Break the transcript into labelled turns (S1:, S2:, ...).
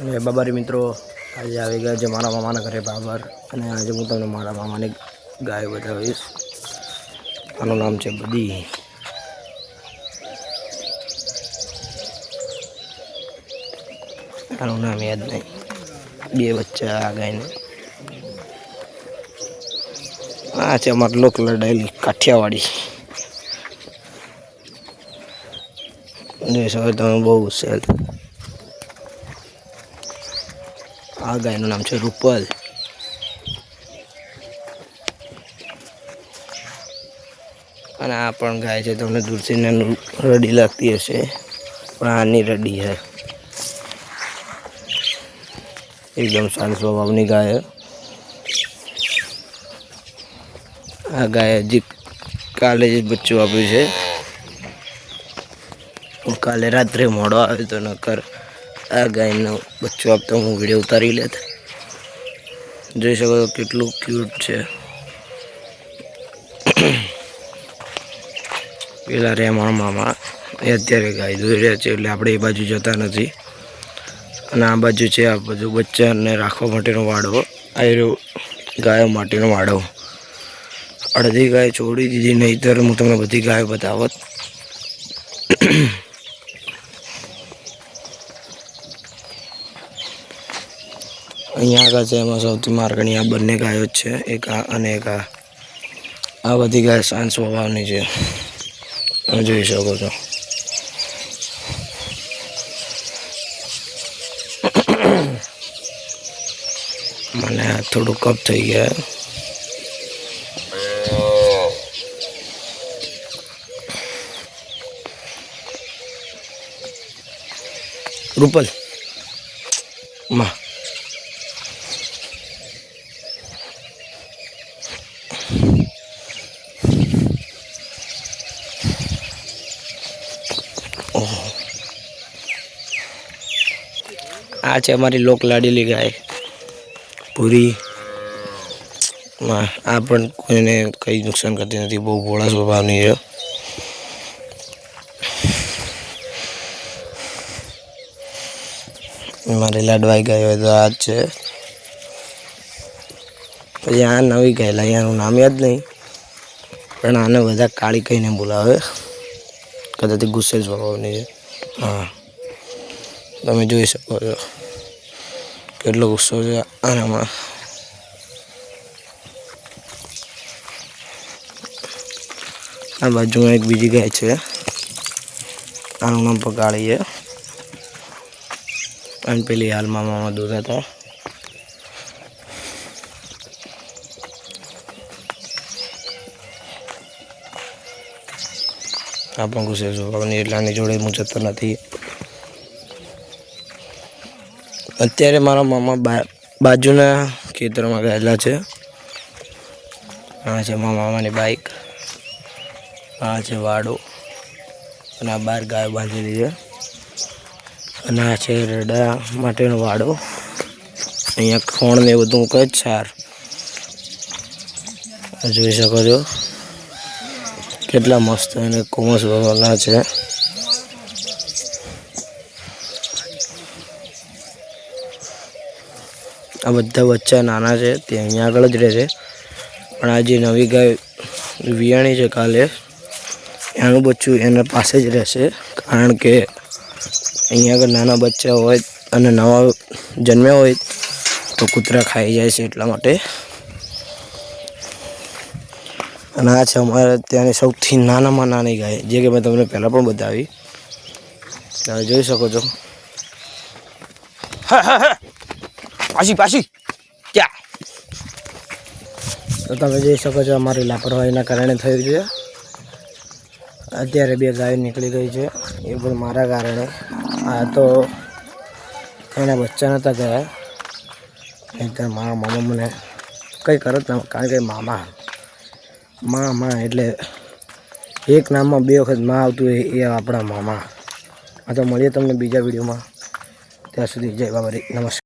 S1: અને બાબારી મિત્રો આજે આવી ગયા છે મારા મામાના ઘરે બાબર, અને આજે હું તમને મારા મામાની ગાય બતાવીશ. આનું નામ છે બધી. આનું નામ યાદ નહીં. બે બચ્ચા આ ગાયને. આ છે અમારી લોક લડાયેલી કાઠિયાવાડી. જોઈ શકો તમે, બહુ સેલ. આ ગાયનું નામ છે રૂપલ. અને આ પણ ગાય છે, તમને દૂરથી રડી લાગતી હશે, પણ આની રડી છે. એકદમ શાંત સ્વભાવની ગાય. આ ગાય હજી કાલે જ બચ્ચું આપ્યું છે. કાલે રાત્રે મોડો આવ્યો તો, નકર આ ગાયનું બચ્ચું આપતો હું વિડીયો ઉતારી લેત. જોઈ શકો છો કેટલું ક્યુટ છે. પેલા રે મારા મામા એ અત્યારે ગાય દોઈ રહ્યા છે, એટલે આપણે એ બાજુ જતા નથી. અને આ બાજુ છે આ બધું બચ્ચાને રાખવા માટેનો વાડો. આ રહ્યો ગાયો માટેનો વાડો. અડધી ગાય છોડી દીધી, નહીંતર હું તમને બધી ગાયો બતાવત. અહીંયા આગળ છે એમાં સૌથી માર્ગણી આ બંને ગાયો જ છે, એક આ અને એક આ. આ બધી ગાય શાંત સ્વભાવની છે, તમે જોઈ શકો છો. મને થોડું કપ થઈ ગયા. રૂપલ માં આ છે અમારી લોક લાડીલી ગાય પૂરી. આ પણ કોઈને કંઈ નુકસાન કરતી નથી, બહુ ભોળા સ્વભાવની છે. મારી લાડવાઈ ગાય હોય તો આ જ છે. પછી આ નવી ગાય લાવી, આનું નામ યાદ નહીં, પણ આને બધા કાળી કહીને બોલાવે. કદાચ ગુસ્સે સ્વભાવની છે. હા, તમે જોઈ શકો છો કેટલો ગુસ્સો છે આનામાં. આ બાજુમાં એક બીજી ગાય છે, આનું નામ પણ કાળી છે. અને પેલી હાલમાં મામા દોતા હતા. આ પણ ગુસ્સે સ્વભાવની, એટલે આની જોડે હું જતો નથી. અત્યારે મારા મામા બાજુના ખેતરમાં ગયેલા છે. આ છે મારા મામાની બાઈક, આ છે વાડો, અને આ બહાર ગાય બાંધેલી છે. અને આ છે રડા માટેનો વાડો. અહીંયા ખોણ ને બધું મૂકે જ સાર. જોઈ શકો છો કેટલા મસ્ત અને કોમસ વગરના છે. આ બધા બચ્ચા નાના છે, તે અહીંયા આગળ જ રહે છે. પણ આ જે નવી ગાય વિયાણી છે કાલે, એનું બચ્ચું એના પાસે જ રહેશે. કારણ કે અહીંયા આગળ નાના બચ્ચા હોય અને નવા જન્મ્યા હોય તો કૂતરા ખાઈ જાય છે, એટલા માટે. અને આ છે અમારે ત્યાંની સૌથી નાનામાં નાની ગાય, જે કે મેં તમને પહેલાં પણ બતાવી. તમે જોઈ શકો છો. પાછી પાછી ક્યાં? તો તમે જોઈ શકો છો અમારી લાપરવાહીના કારણે થયું છે. અત્યારે બે ગાય નીકળી ગઈ છે, એ પણ મારા કારણે. આ તો એના બચ્ચા નહોતા ગયા, નહીંતર મારા મામા મને કંઈ કરત ના. કારણ કે મામા એટલે એક નામમાં બે વખત માં આવતું હોય એ આપણા મામા. આ તો મળીએ તમને બીજા વિડીયોમાં. ત્યાં સુધી જય બાબારી, નમસ્કાર.